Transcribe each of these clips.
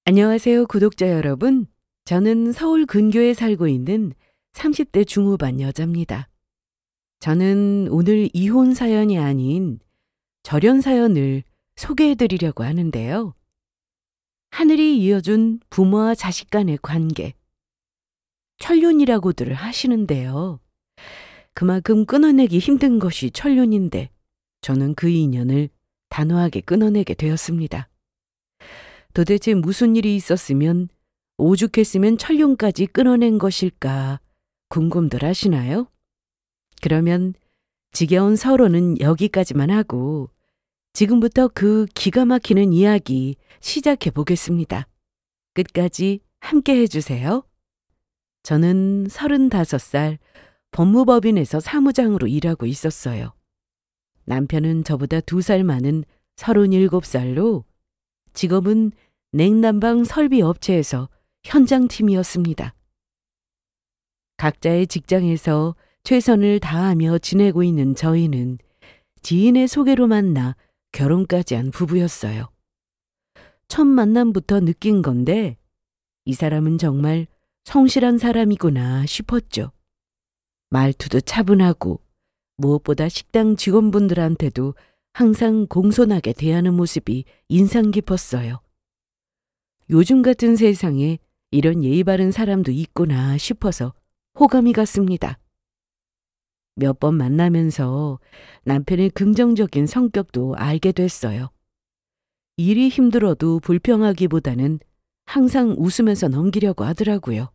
안녕하세요, 구독자 여러분. 저는 서울 근교에 살고 있는 30대 중후반 여자입니다. 저는 오늘 이혼 사연이 아닌 절연 사연을 소개해 드리려고 하는데요. 하늘이 이어준 부모와 자식 간의 관계. 천륜이라고들 하시는데요. 그만큼 끊어내기 힘든 것이 천륜인데 저는 그 인연을 단호하게 끊어내게 되었습니다. 도대체 무슨 일이 있었으면 오죽했으면 천륜까지 끊어낸 것일까 궁금들 하시나요? 그러면 지겨운 서론은 여기까지만 하고 지금부터 그 기가 막히는 이야기 시작해 보겠습니다. 끝까지 함께 해주세요. 저는 35살 법무법인에서 사무장으로 일하고 있었어요. 남편은 저보다 2살 많은 37살로 직업은 냉난방 설비 업체에서 현장팀이었습니다. 각자의 직장에서 최선을 다하며 지내고 있는 저희는 지인의 소개로 만나 결혼까지 한 부부였어요. 첫 만남부터 느낀 건데 이 사람은 정말 성실한 사람이구나 싶었죠. 말투도 차분하고 무엇보다 식당 직원분들한테도 항상 공손하게 대하는 모습이 인상 깊었어요. 요즘 같은 세상에 이런 예의 바른 사람도 있구나 싶어서 호감이 갔습니다. 몇 번 만나면서 남편의 긍정적인 성격도 알게 됐어요. 일이 힘들어도 불평하기보다는 항상 웃으면서 넘기려고 하더라고요.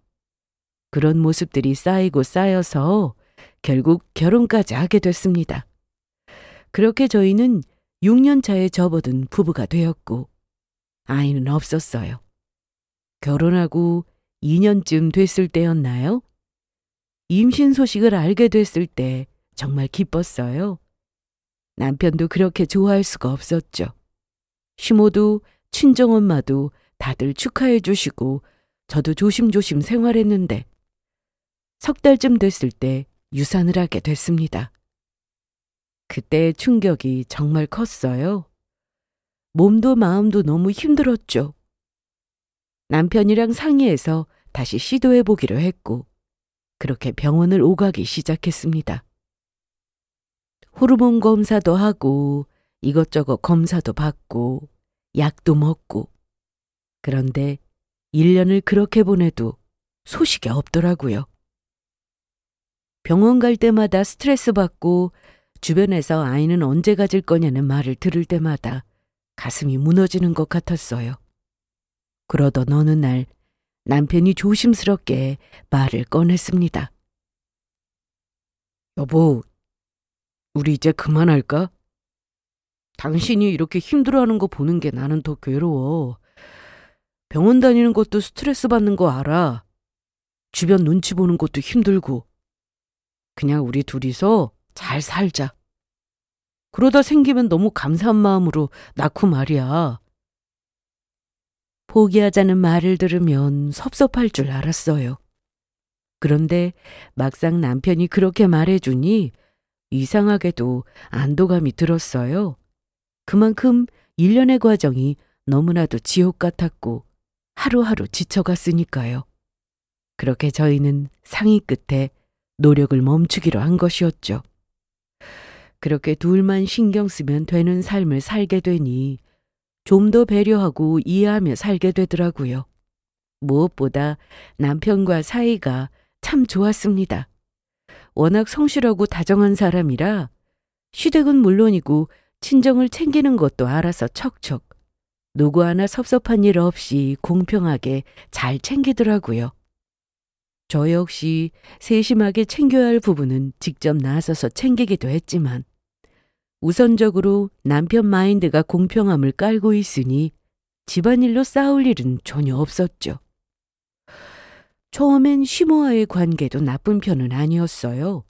그런 모습들이 쌓이고 쌓여서 결국 결혼까지 하게 됐습니다. 그렇게 저희는 6년 차에 접어든 부부가 되었고 아이는 없었어요. 결혼하고 2년쯤 됐을 때였나요? 임신 소식을 알게 됐을 때 정말 기뻤어요. 남편도 그렇게 좋아할 수가 없었죠. 시모도 친정엄마도 다들 축하해 주시고 저도 조심조심 생활했는데 석 달쯤 됐을 때 유산을 하게 됐습니다. 그때의 충격이 정말 컸어요. 몸도 마음도 너무 힘들었죠. 남편이랑 상의해서 다시 시도해 보기로 했고 그렇게 병원을 오가기 시작했습니다. 호르몬 검사도 하고 이것저것 검사도 받고 약도 먹고 그런데 1년을 그렇게 보내도 소식이 없더라고요. 병원 갈 때마다 스트레스 받고 주변에서 아이는 언제 가질 거냐는 말을 들을 때마다 가슴이 무너지는 것 같았어요. 그러던 어느 날 남편이 조심스럽게 말을 꺼냈습니다. 여보, 우리 이제 그만할까? 당신이 이렇게 힘들어하는 거 보는 게 나는 더 괴로워. 병원 다니는 것도 스트레스 받는 거 알아. 주변 눈치 보는 것도 힘들고. 그냥 우리 둘이서 잘 살자. 그러다 생기면 너무 감사한 마음으로 낳고 말이야. 포기하자는 말을 들으면 섭섭할 줄 알았어요. 그런데 막상 남편이 그렇게 말해주니 이상하게도 안도감이 들었어요. 그만큼 1년의 과정이 너무나도 지옥 같았고 하루하루 지쳐갔으니까요. 그렇게 저희는 상의 끝에 노력을 멈추기로 한 것이었죠. 그렇게 둘만 신경 쓰면 되는 삶을 살게 되니 좀 더 배려하고 이해하며 살게 되더라고요. 무엇보다 남편과 사이가 참 좋았습니다. 워낙 성실하고 다정한 사람이라 시댁은 물론이고 친정을 챙기는 것도 알아서 척척 누구 하나 섭섭한 일 없이 공평하게 잘 챙기더라고요. 저 역시 세심하게 챙겨야 할 부분은 직접 나서서 챙기기도 했지만 우선적으로 남편 마인드가 공평함을 깔고 있으니 집안일로 싸울 일은 전혀 없었죠. 처음엔 시모와의 관계도 나쁜 편은 아니었어요.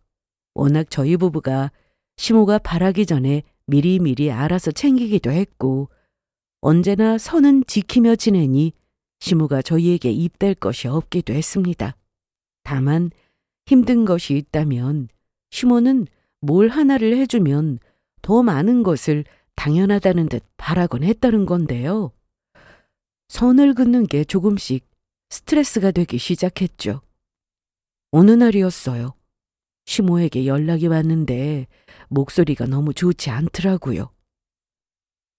워낙 저희 부부가 시모가 바라기 전에 미리미리 알아서 챙기기도 했고 언제나 선은 지키며 지내니 시모가 저희에게 입댈 것이 없기도 했습니다. 다만 힘든 것이 있다면 시모는 뭘 하나를 해주면 더 많은 것을 당연하다는 듯 바라곤 했다는 건데요. 선을 긋는 게 조금씩 스트레스가 되기 시작했죠. 어느 날이었어요. 시모에게 연락이 왔는데 목소리가 너무 좋지 않더라고요.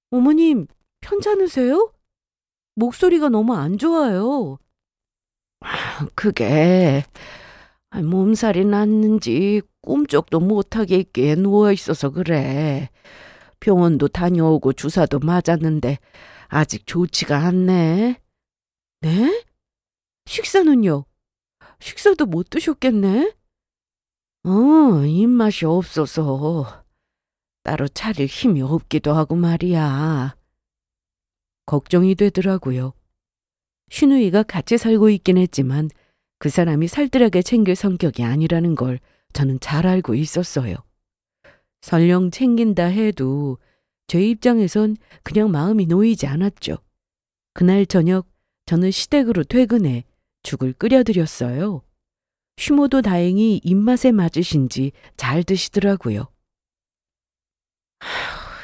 어머님, 편찮으세요? 목소리가 너무 안 좋아요. 그게 몸살이 났는지 꿈쩍도 못하게 있게 누워있어서 그래. 병원도 다녀오고 주사도 맞았는데 아직 좋지가 않네. 네? 식사는요? 식사도 못 드셨겠네? 입맛이 없어서 따로 차릴 힘이 없기도 하고 말이야. 걱정이 되더라고요. 신우이가 같이 살고 있긴 했지만 그 사람이 살뜰하게 챙길 성격이 아니라는 걸 저는 잘 알고 있었어요. 설령 챙긴다 해도 제 입장에선 그냥 마음이 놓이지 않았죠. 그날 저녁 저는 시댁으로 퇴근해 죽을 끓여드렸어요. 시모도 다행히 입맛에 맞으신지 잘 드시더라고요.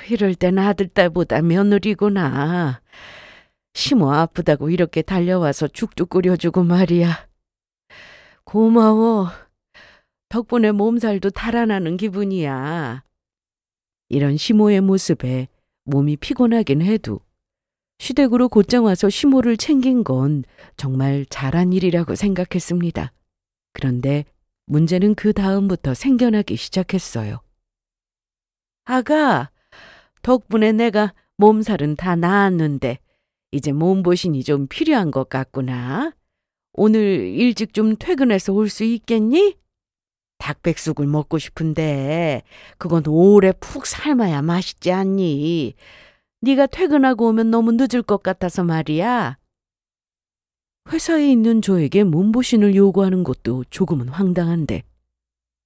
이럴 땐 아들딸보다 며느리구나. 시모 아프다고 이렇게 달려와서 죽도 끓여주고 말이야. 고마워. 덕분에 몸살도 달아나는 기분이야. 이런 시모의 모습에 몸이 피곤하긴 해도 시댁으로 곧장 와서 시모를 챙긴 건 정말 잘한 일이라고 생각했습니다. 그런데 문제는 그 다음부터 생겨나기 시작했어요. 아가, 덕분에 내가 몸살은 다 나았는데 이제 몸보신이 좀 필요한 것 같구나. 오늘 일찍 좀 퇴근해서 올 수 있겠니? 닭백숙을 먹고 싶은데 그건 오래 푹 삶아야 맛있지 않니? 네가 퇴근하고 오면 너무 늦을 것 같아서 말이야. 회사에 있는 저에게 몸보신을 요구하는 것도 조금은 황당한데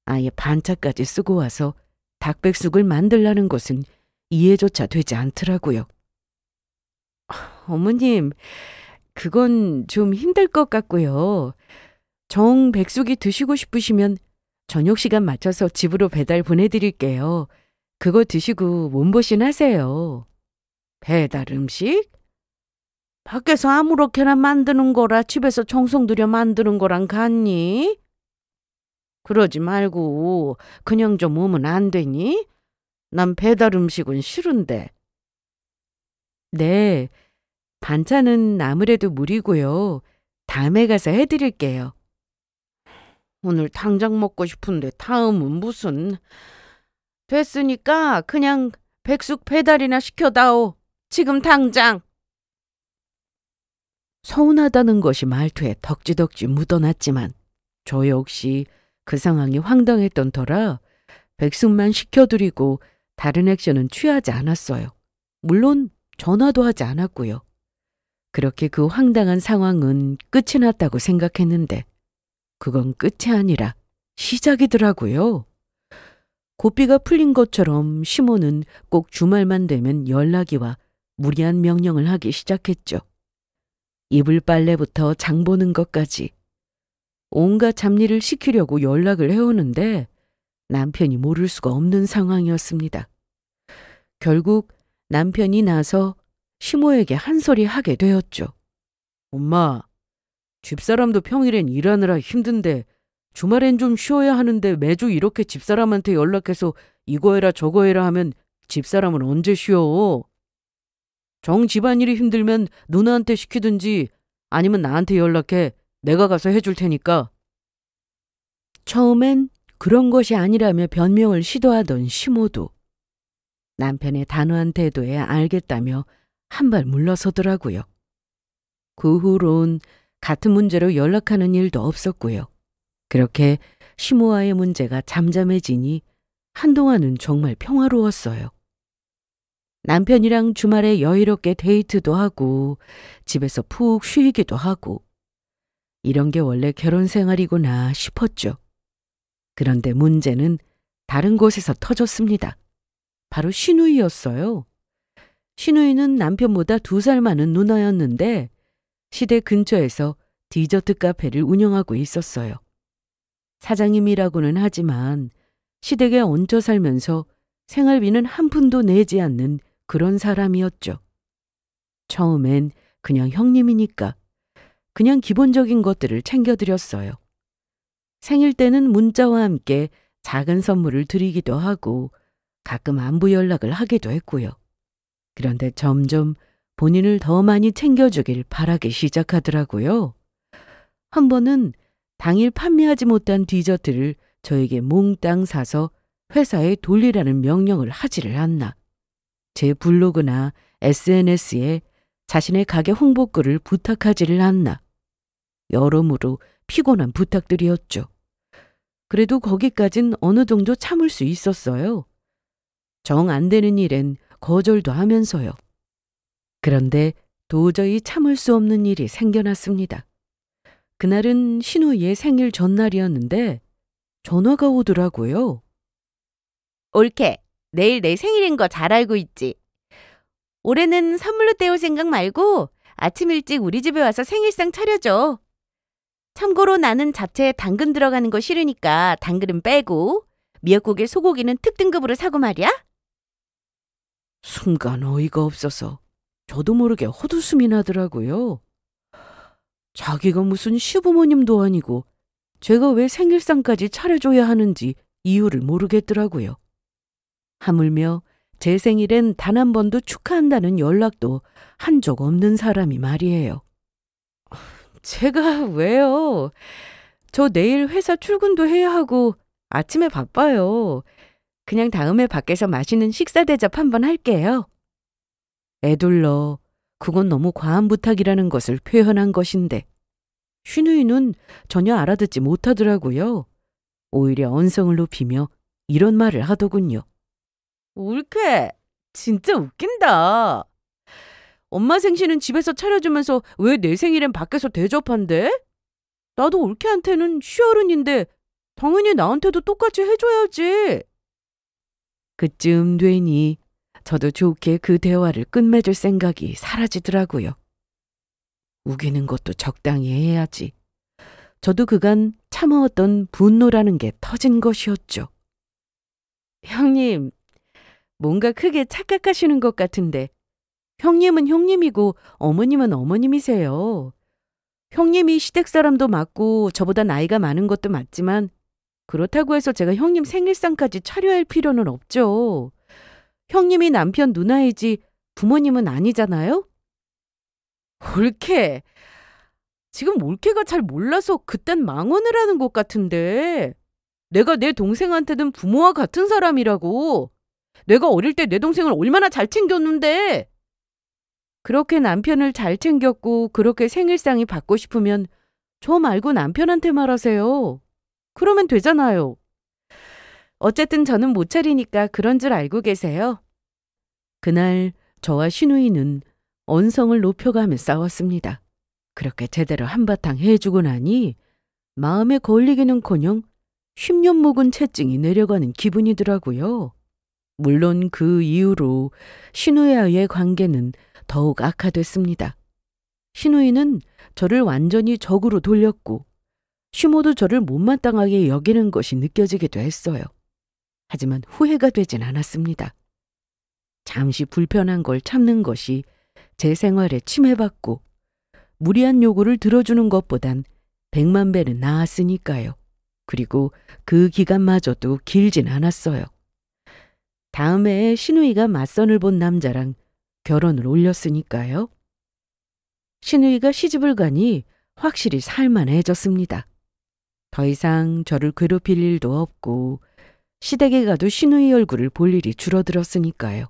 아예 반차까지 쓰고 와서 닭백숙을 만들라는 것은 이해조차 되지 않더라고요. 어머님, 그건 좀 힘들 것 같고요. 정 백숙이 드시고 싶으시면 저녁 시간 맞춰서 집으로 배달 보내드릴게요. 그거 드시고 몸보신 하세요. 배달 음식? 밖에서 아무렇게나 만드는 거라 집에서 정성 들여 만드는 거랑 같니? 그러지 말고 그냥 좀 오면 안 되니? 난 배달 음식은 싫은데. 네, 반찬은 아무래도 무리고요. 다음에 가서 해드릴게요. 오늘 당장 먹고 싶은데 다음은 무슨. 됐으니까 그냥 백숙 배달이나 시켜다오. 지금 당장. 서운하다는 것이 말투에 덕지덕지 묻어났지만 저 역시 그 상황이 황당했던 터라 백숙만 시켜드리고 다른 액션은 취하지 않았어요. 물론 전화도 하지 않았고요. 그렇게 그 황당한 상황은 끝이 났다고 생각했는데 그건 끝이 아니라 시작이더라고요. 고삐가 풀린 것처럼 시모는 꼭 주말만 되면 연락이 와 무리한 명령을 하기 시작했죠. 이불 빨래부터 장 보는 것까지 온갖 잡일을 시키려고 연락을 해오는데 남편이 모를 수가 없는 상황이었습니다. 결국 남편이 나서 시모에게 한 소리 하게 되었죠. 엄마, 집사람도 평일엔 일하느라 힘든데 주말엔 좀 쉬어야 하는데 매주 이렇게 집사람한테 연락해서 이거 해라 저거 해라 하면 집사람은 언제 쉬어? 정 집안일이 힘들면 누나한테 시키든지 아니면 나한테 연락해. 내가 가서 해줄 테니까. 처음엔 그런 것이 아니라며 변명을 시도하던 시모도 남편의 단호한 태도에 알겠다며 한 발 물러서더라고요. 그 후론 같은 문제로 연락하는 일도 없었고요. 그렇게 시모와의 문제가 잠잠해지니 한동안은 정말 평화로웠어요. 남편이랑 주말에 여유롭게 데이트도 하고 집에서 푹 쉬기도 하고 이런 게 원래 결혼 생활이구나 싶었죠. 그런데 문제는 다른 곳에서 터졌습니다. 바로 신우이였어요. 신우이는 남편보다 2살 많은 누나였는데 시댁 근처에서 디저트 카페를 운영하고 있었어요. 사장님이라고는 하지만 시댁에 얹혀 살면서 생활비는 한 푼도 내지 않는 그런 사람이었죠. 처음엔 그냥 형님이니까 그냥 기본적인 것들을 챙겨드렸어요. 생일 때는 문자와 함께 작은 선물을 드리기도 하고 가끔 안부 연락을 하기도 했고요. 그런데 점점 본인을 더 많이 챙겨주길 바라기 시작하더라고요. 한 번은 당일 판매하지 못한 디저트를 저에게 몽땅 사서 회사에 돌리라는 명령을 하지를 않나. 제 블로그나 SNS에 자신의 가게 홍보글을 부탁하지를 않나. 여러모로 피곤한 부탁들이었죠. 그래도 거기까진 어느 정도 참을 수 있었어요. 정 안 되는 일엔 거절도 하면서요. 그런데 도저히 참을 수 없는 일이 생겨났습니다. 그날은 신우이의 생일 전날이었는데 전화가 오더라고요. 올케, 내일 내 생일인 거 잘 알고 있지? 올해는 선물로 때울 생각 말고 아침 일찍 우리 집에 와서 생일상 차려줘. 참고로 나는 잡채에 당근 들어가는 거 싫으니까 당근은 빼고 미역국에 소고기는 특등급으로 사고 말이야. 순간 어이가 없어서 저도 모르게 헛웃음이 나더라고요. 자기가 무슨 시부모님도 아니고 제가 왜 생일상까지 차려줘야 하는지 이유를 모르겠더라고요. 하물며 제 생일엔 단 한 번도 축하한다는 연락도 한 적 없는 사람이 말이에요. 제가 왜요? 저 내일 회사 출근도 해야 하고 아침에 바빠요. 그냥 다음에 밖에서 맛있는 식사 대접 한번 할게요. 애둘러 그건 너무 과한 부탁이라는 것을 표현한 것인데 슈누이는 전혀 알아듣지 못하더라고요. 오히려 언성을 높이며 이런 말을 하더군요. 올케, 진짜 웃긴다. 엄마 생신은 집에서 차려주면서 왜 내 생일엔 밖에서 대접한대? 나도 올케한테는 시어른인데 당연히 나한테도 똑같이 해줘야지. 그쯤 되니 저도 좋게 그 대화를 끝맺을 생각이 사라지더라고요. 우기는 것도 적당히 해야지. 저도 그간 참아왔던 분노라는 게 터진 것이었죠. 형님, 뭔가 크게 착각하시는 것 같은데 형님은 형님이고 어머님은 어머님이세요. 형님이 시댁 사람도 맞고 저보다 나이가 많은 것도 맞지만 그렇다고 해서 제가 형님 생일상까지 차려야 할 필요는 없죠. 형님이 남편 누나이지 부모님은 아니잖아요? 올케, 지금 올케가 잘 몰라서 그딴 망언을 하는 것 같은데 내가 내 동생한테는 부모와 같은 사람이라고. 내가 어릴 때 내 동생을 얼마나 잘 챙겼는데. 그렇게 남편을 잘 챙겼고 그렇게 생일상이 받고 싶으면 저 말고 남편한테 말하세요. 그러면 되잖아요. 어쨌든 저는 못 차리니까 그런 줄 알고 계세요. 그날 저와 신우이는 언성을 높여가며 싸웠습니다. 그렇게 제대로 한바탕 해주고 나니 마음에 걸리기는커녕 10년 묵은 채증이 내려가는 기분이더라고요. 물론 그 이후로 신우이와의 관계는 더욱 악화됐습니다. 신우이는 저를 완전히 적으로 돌렸고 시모도 저를 못마땅하게 여기는 것이 느껴지기도 했어요. 하지만 후회가 되진 않았습니다. 잠시 불편한 걸 참는 것이 제 생활에 침해받고 무리한 요구를 들어주는 것보단 100만 배는 나았으니까요. 그리고 그 기간마저도 길진 않았어요. 다음 해에 신우이가 맞선을 본 남자랑 결혼을 올렸으니까요. 신우이가 시집을 가니 확실히 살만해졌습니다. 더 이상 저를 괴롭힐 일도 없고 시댁에 가도 신우이 얼굴을 볼 일이 줄어들었으니까요.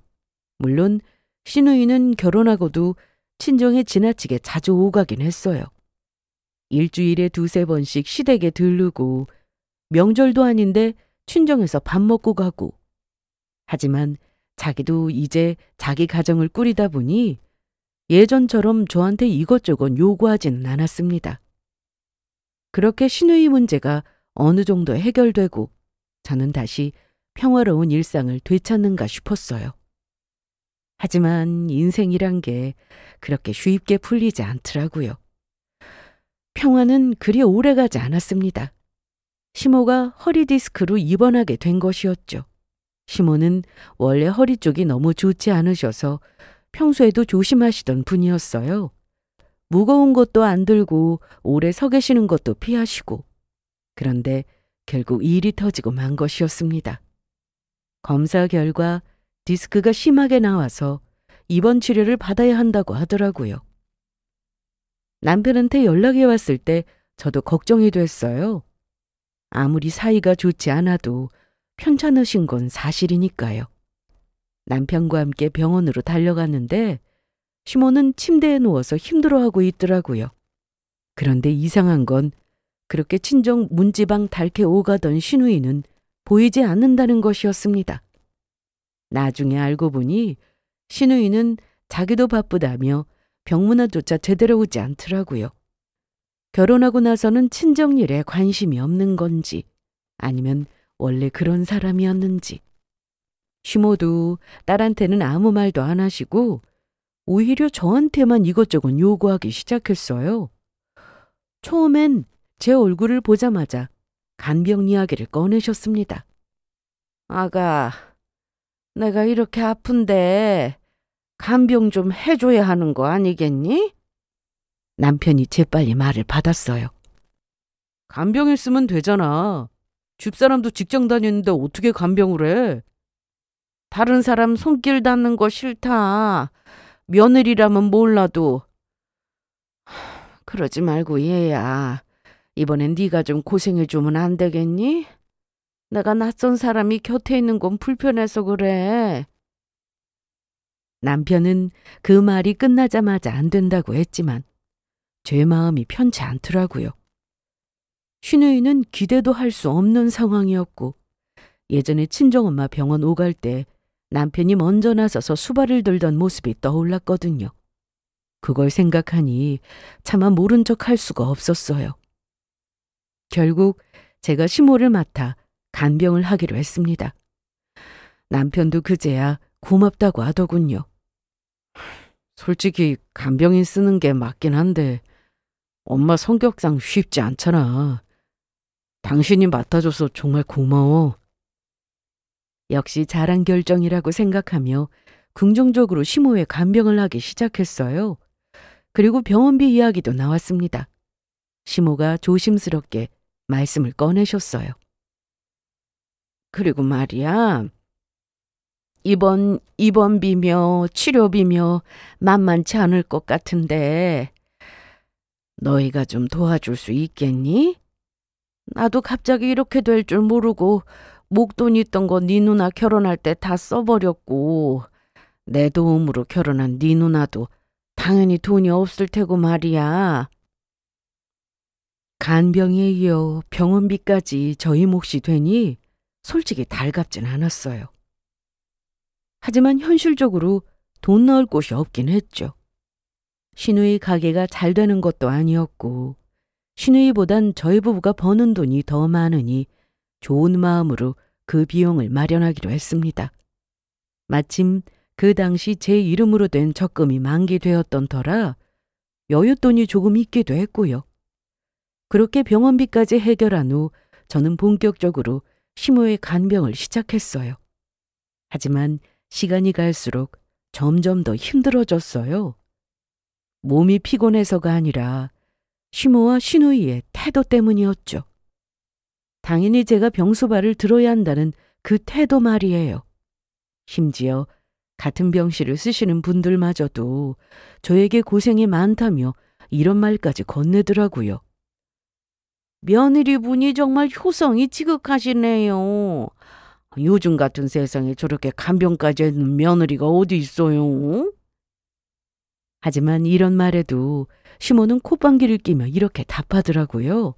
물론 신우이는 결혼하고도 친정에 지나치게 자주 오가긴 했어요. 일주일에 2~3번씩 시댁에 들르고 명절도 아닌데 친정에서 밥 먹고 가고. 하지만 자기도 이제 자기 가정을 꾸리다 보니 예전처럼 저한테 이것저것 요구하지는 않았습니다. 그렇게 신우이 문제가 어느 정도 해결되고 저는 다시 평화로운 일상을 되찾는가 싶었어요. 하지만 인생이란 게 그렇게 쉽게 풀리지 않더라고요. 평화는 그리 오래가지 않았습니다. 시모가 허리 디스크로 입원하게 된 것이었죠. 시모는 원래 허리 쪽이 너무 좋지 않으셔서 평소에도 조심하시던 분이었어요. 무거운 것도 안 들고 오래 서 계시는 것도 피하시고. 그런데 결국 일이 터지고 만 것이었습니다. 검사 결과 디스크가 심하게 나와서 입원 치료를 받아야 한다고 하더라고요. 남편한테 연락이 왔을 때 저도 걱정이 됐어요. 아무리 사이가 좋지 않아도 편찮으신 건 사실이니까요. 남편과 함께 병원으로 달려갔는데 시모는 침대에 누워서 힘들어하고 있더라고요. 그런데 이상한 건 그렇게 친정 문지방 닳게 오가던 시누이는 보이지 않는다는 것이었습니다. 나중에 알고 보니 시누이는 자기도 바쁘다며 병문안조차 제대로 오지 않더라고요. 결혼하고 나서는 친정일에 관심이 없는 건지 아니면 원래 그런 사람이었는지. 시모도 딸한테는 아무 말도 안 하시고 오히려 저한테만 이것저것 요구하기 시작했어요. 처음엔 제 얼굴을 보자마자 간병 이야기를 꺼내셨습니다. 아가, 내가 이렇게 아픈데 간병 좀 해줘야 하는 거 아니겠니? 남편이 재빨리 말을 받았어요. 간병 있으면 되잖아. 집사람도 직장 다니는데 어떻게 간병을 해? 다른 사람 손길 닿는 거 싫다. 며느리라면 몰라도. 그러지 말고 얘야. 이번엔 네가 좀 고생해주면 안 되겠니? 내가 낯선 사람이 곁에 있는 건 불편해서 그래. 남편은 그 말이 끝나자마자 안 된다고 했지만 제 마음이 편치 않더라고요. 시누이는 기대도 할 수 없는 상황이었고 예전에 친정엄마 병원 오갈 때 남편이 먼저 나서서 수발을 들던 모습이 떠올랐거든요. 그걸 생각하니 차마 모른 척 할 수가 없었어요. 결국 제가 시모를 맡아 간병을 하기로 했습니다. 남편도 그제야 고맙다고 하더군요. 솔직히 간병인 쓰는 게 맞긴 한데 엄마 성격상 쉽지 않잖아. 당신이 맡아줘서 정말 고마워. 역시 잘한 결정이라고 생각하며 긍정적으로 시모의 간병을 하기 시작했어요. 그리고 병원비 이야기도 나왔습니다. 시모가 조심스럽게 말씀을 꺼내셨어요. 그리고 말이야, 입원비며 치료비며 만만치 않을 것 같은데 너희가 좀 도와줄 수 있겠니? 나도 갑자기 이렇게 될 줄 모르고 목돈 있던 거 네 누나 결혼할 때 다 써버렸고 내 도움으로 결혼한 네 누나도 당연히 돈이 없을 테고 말이야. 간병에 이어 병원비까지 저희 몫이 되니 솔직히 달갑진 않았어요. 하지만 현실적으로 돈 넣을 곳이 없긴 했죠. 시누이 가게가 잘 되는 것도 아니었고 시누이보단 저희 부부가 버는 돈이 더 많으니 좋은 마음으로 그 비용을 마련하기로 했습니다. 마침 그 당시 제 이름으로 된 적금이 만기되었던 터라 여윳돈이 조금 있기도 했고요. 그렇게 병원비까지 해결한 후 저는 본격적으로 시모의 간병을 시작했어요. 하지만 시간이 갈수록 점점 더 힘들어졌어요. 몸이 피곤해서가 아니라 시모와 시누이의 태도 때문이었죠. 당연히 제가 병소발을 들어야 한다는 그 태도 말이에요. 심지어 같은 병실을 쓰시는 분들마저도 저에게 고생이 많다며 이런 말까지 건네더라고요. 며느리분이 정말 효성이 지극하시네요. 요즘 같은 세상에 저렇게 간병까지 하는 며느리가 어디 있어요? 하지만 이런 말에도 시모는 콧방귀를 끼며 이렇게 답하더라고요.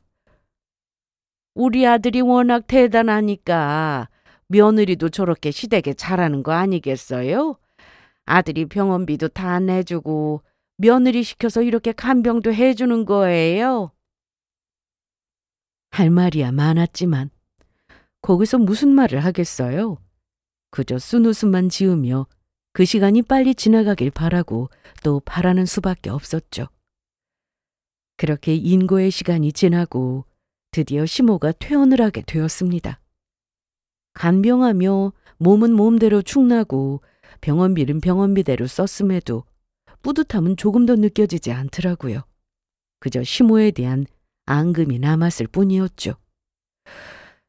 우리 아들이 워낙 대단하니까 며느리도 저렇게 시댁에 잘하는 거 아니겠어요? 아들이 병원비도 다 내주고 며느리 시켜서 이렇게 간병도 해주는 거예요. 할 말이야 많았지만 거기서 무슨 말을 하겠어요? 그저 쓴웃음만 지으며 그 시간이 빨리 지나가길 바라고 또 바라는 수밖에 없었죠. 그렇게 인고의 시간이 지나고 드디어 시모가 퇴원을 하게 되었습니다. 간병하며 몸은 몸대로 축나고 병원비는 병원비대로 썼음에도 뿌듯함은 조금도 느껴지지 않더라고요. 그저 시모에 대한 앙금이 남았을 뿐이었죠.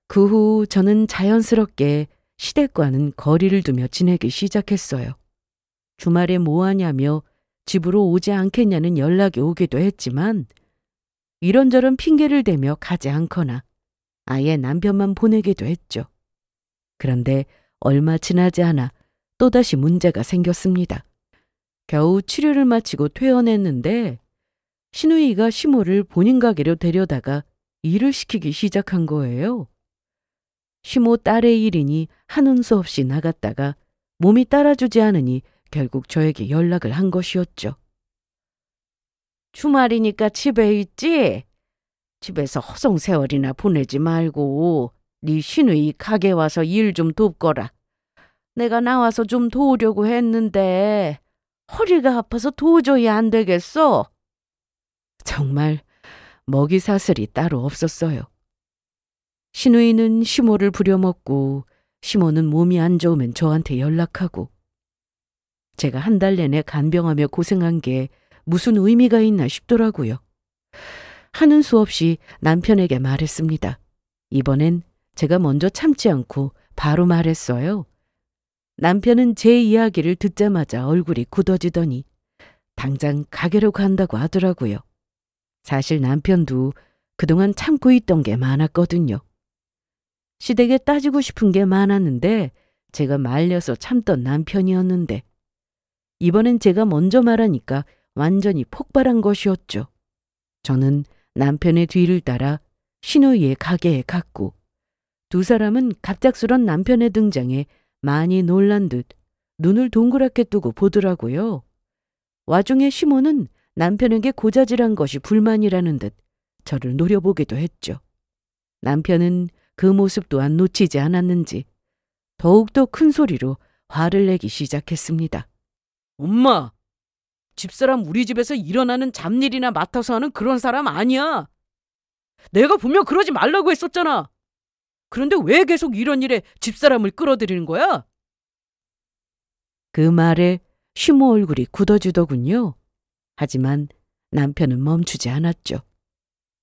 그 후 저는 자연스럽게 시댁과는 거리를 두며 지내기 시작했어요. 주말에 뭐 하냐며 집으로 오지 않겠냐는 연락이 오기도 했지만 이런저런 핑계를 대며 가지 않거나 아예 남편만 보내기도 했죠. 그런데 얼마 지나지 않아 또다시 문제가 생겼습니다. 겨우 치료를 마치고 퇴원했는데 시누이가 시모를 본인 가게로 데려다가 일을 시키기 시작한 거예요. 시모 딸의 일이니 하는 수 없이 나갔다가 몸이 따라주지 않으니 결국 저에게 연락을 한 것이었죠. 주말이니까 집에 있지? 집에서 허송세월이나 보내지 말고 네 시누이 가게 와서 일 좀 돕거라. 내가 나와서 좀 도우려고 했는데 허리가 아파서 도저히 안 되겠어. 정말 먹이 사슬이 따로 없었어요. 시누이는 시모를 부려먹고 시모는 몸이 안 좋으면 저한테 연락하고 제가 한 달 내내 간병하며 고생한 게 무슨 의미가 있나 싶더라고요. 하는 수 없이 남편에게 말했습니다. 이번엔 제가 먼저 참지 않고 바로 말했어요. 남편은 제 이야기를 듣자마자 얼굴이 굳어지더니 당장 가게로 간다고 하더라고요. 사실 남편도 그동안 참고 있던 게 많았거든요. 시댁에 따지고 싶은 게 많았는데 제가 말려서 참던 남편이었는데 이번엔 제가 먼저 말하니까 완전히 폭발한 것이었죠. 저는 남편의 뒤를 따라 시누이의 가게에 갔고 두 사람은 갑작스런 남편의 등장에 많이 놀란 듯 눈을 동그랗게 뜨고 보더라고요. 와중에 시모는 남편에게 고자질한 것이 불만이라는 듯 저를 노려보기도 했죠. 남편은 그 모습 또한 놓치지 않았는지 더욱더 큰 소리로 화를 내기 시작했습니다. 엄마! 집사람 우리 집에서 일어나는 잡일이나 맡아서 하는 그런 사람 아니야. 내가 분명 그러지 말라고 했었잖아. 그런데 왜 계속 이런 일에 집사람을 끌어들이는 거야? 그 말에 시모 얼굴이 굳어지더군요. 하지만 남편은 멈추지 않았죠.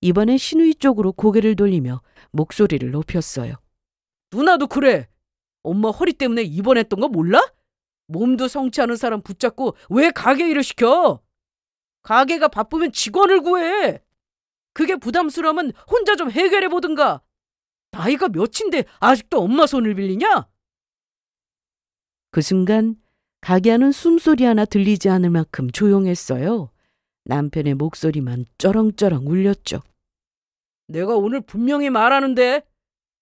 이번엔 시누이 쪽으로 고개를 돌리며 목소리를 높였어요. 누나도 그래. 엄마 허리 때문에 입원했던 거 몰라? 몸도 성치 않은 사람 붙잡고 왜 가게 일을 시켜? 가게가 바쁘면 직원을 구해. 그게 부담스러우면 혼자 좀 해결해 보든가. 나이가 몇인데 아직도 엄마 손을 빌리냐? 그 순간 가게 안은 숨소리 하나 들리지 않을 만큼 조용했어요. 남편의 목소리만 쩌렁쩌렁 울렸죠. 내가 오늘 분명히 말하는데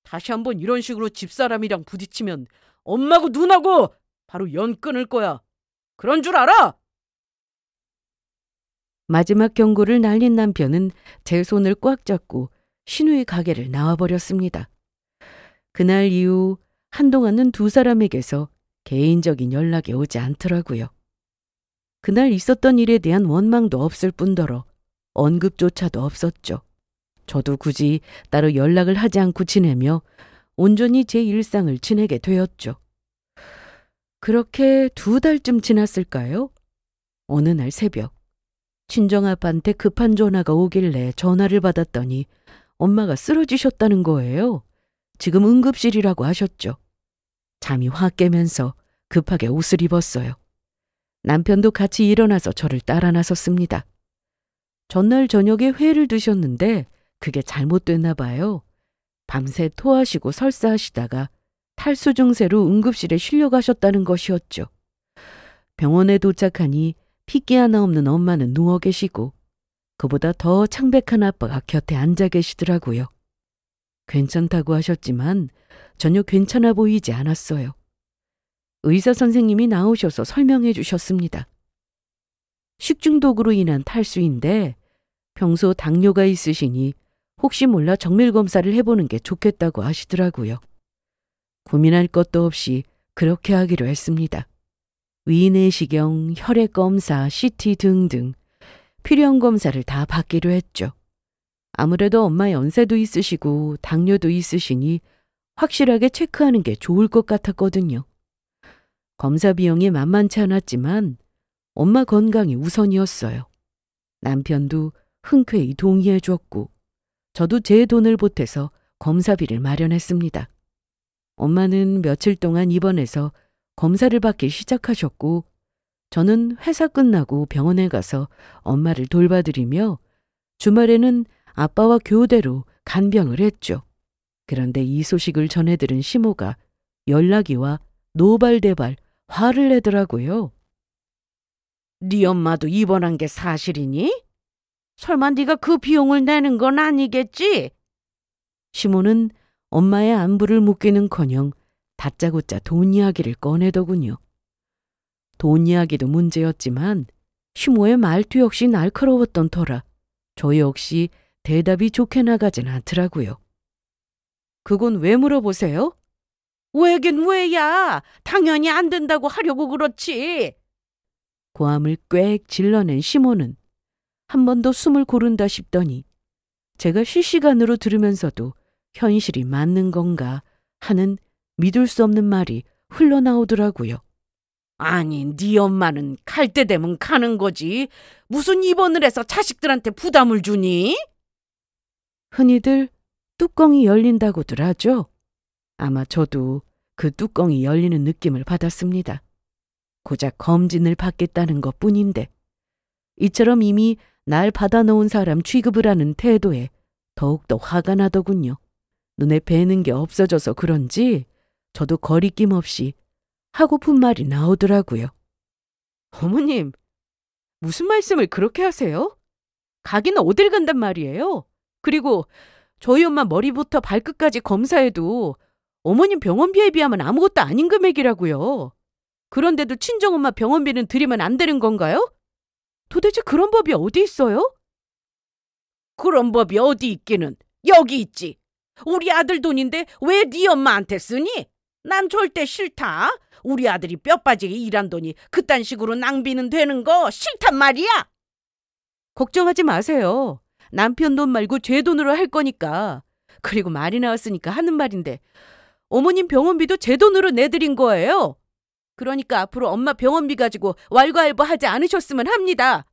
다시 한번 이런 식으로 집사람이랑 부딪히면 엄마고 누나고 바로 연 끊을 거야. 그런 줄 알아? 마지막 경고를 날린 남편은 제 손을 꽉 잡고 시누이 가게를 나와버렸습니다. 그날 이후 한동안은 두 사람에게서 개인적인 연락이 오지 않더라고요. 그날 있었던 일에 대한 원망도 없을 뿐더러 언급조차도 없었죠. 저도 굳이 따로 연락을 하지 않고 지내며 온전히 제 일상을 지내게 되었죠. 그렇게 2달쯤 지났을까요? 어느 날 새벽 친정아빠한테 급한 전화가 오길래 전화를 받았더니 엄마가 쓰러지셨다는 거예요. 지금 응급실이라고 하셨죠. 잠이 확 깨면서 급하게 옷을 입었어요. 남편도 같이 일어나서 저를 따라 나섰습니다. 전날 저녁에 회를 드셨는데 그게 잘못됐나 봐요. 밤새 토하시고 설사하시다가 탈수 증세로 응급실에 실려가셨다는 것이었죠. 병원에 도착하니 핏기 하나 없는 엄마는 누워 계시고 그보다 더 창백한 아빠가 곁에 앉아 계시더라고요. 괜찮다고 하셨지만 전혀 괜찮아 보이지 않았어요. 의사 선생님이 나오셔서 설명해 주셨습니다. 식중독으로 인한 탈수인데 평소 당뇨가 있으시니 혹시 몰라 정밀 검사를 해보는 게 좋겠다고 하시더라고요. 고민할 것도 없이 그렇게 하기로 했습니다. 위내시경, 혈액검사, CT 등등 필요한 검사를 다 받기로 했죠. 아무래도 엄마 연세도 있으시고 당뇨도 있으시니 확실하게 체크하는 게 좋을 것 같았거든요. 검사 비용이 만만치 않았지만 엄마 건강이 우선이었어요. 남편도 흔쾌히 동의해 줬고 저도 제 돈을 보태서 검사비를 마련했습니다. 엄마는 며칠 동안 입원해서 검사를 받기 시작하셨고 저는 회사 끝나고 병원에 가서 엄마를 돌봐드리며 주말에는 아빠와 교대로 간병을 했죠. 그런데 이 소식을 전해들은 시모가 연락이 와 노발대발 화를 내더라고요. 네 엄마도 입원한 게 사실이니? 설마 네가 그 비용을 내는 건 아니겠지? 시모는 엄마의 안부를 묻기는커녕 다짜고짜 돈 이야기를 꺼내더군요. 돈 이야기도 문제였지만 시모의 말투 역시 날카로웠던 터라 저 역시 대답이 좋게 나가진 않더라고요. 그건 왜 물어보세요? 왜긴 왜야. 당연히 안 된다고 하려고 그렇지. 고함을 꽥 질러낸 시모는 한 번 더 숨을 고른다 싶더니 제가 실시간으로 들으면서도 현실이 맞는 건가 하는 믿을 수 없는 말이 흘러나오더라고요. 아니, 네 엄마는 갈 때 되면 가는 거지. 무슨 입원을 해서 자식들한테 부담을 주니? 흔히들 뚜껑이 열린다고들 하죠. 아마 저도 그 뚜껑이 열리는 느낌을 받았습니다. 고작 검진을 받겠다는 것뿐인데 이처럼 이미 날 받아놓은 사람 취급을 하는 태도에 더욱더 화가 나더군요. 눈에 뵈는 게 없어져서 그런지 저도 거리낌 없이 하고픈 말이 나오더라고요. 어머님, 무슨 말씀을 그렇게 하세요? 가긴 어딜 간단 말이에요. 그리고 저희 엄마 머리부터 발끝까지 검사해도 어머님 병원비에 비하면 아무것도 아닌 금액이라고요. 그런데도 친정엄마 병원비는 드리면 안 되는 건가요? 도대체 그런 법이 어디 있어요? 그런 법이 어디 있기는. 여기 있지. 우리 아들 돈인데 왜 네 엄마한테 쓰니? 난 절대 싫다. 우리 아들이 뼈 빠지게 일한 돈이 그딴 식으로 낭비는 되는 거 싫단 말이야. 걱정하지 마세요. 남편 돈 말고 제 돈으로 할 거니까. 그리고 말이 나왔으니까 하는 말인데 어머님 병원비도 제 돈으로 내드린 거예요. 그러니까 앞으로 엄마 병원비 가지고 왈가왈부하지 않으셨으면 합니다.